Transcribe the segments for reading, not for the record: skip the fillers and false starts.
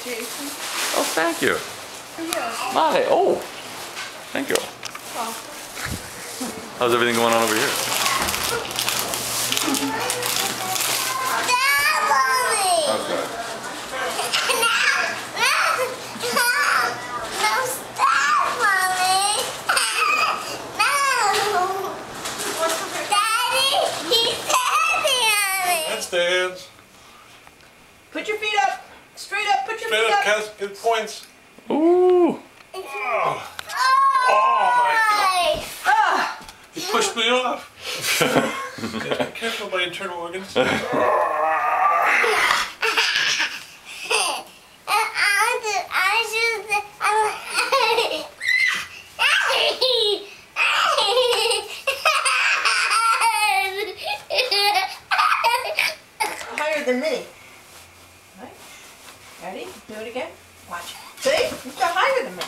Jason. Oh, thank you. Yeah. Hi. Oh, thank you. Oh. How's everything going on over here? Okay. Stands. Put your feet up. Straight up. Put your Straight feet up, up. Cass. Good points. Ooh. Oh. Oh my God. Ah. You pushed me off. Be careful of my internal organs. Higher than me. Right? Ready? Do it again. Watch. See? You got higher than me.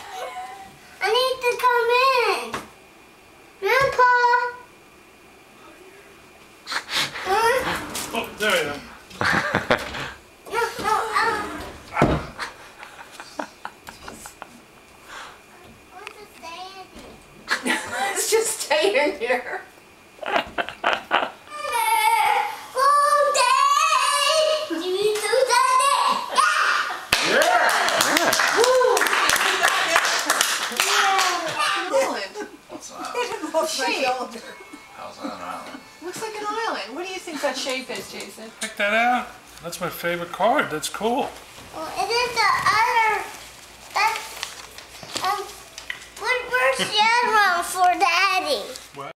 I need to come in. Grandpa. Oh, there I am. No, What's the standing? Let's just stay in here. Shoulder. How's that an island? Looks like an island. What do you think that shape is, Jason? Check that out. That's my favorite card. That's cool. Well, it is the other. That's where's the other one for Daddy? What?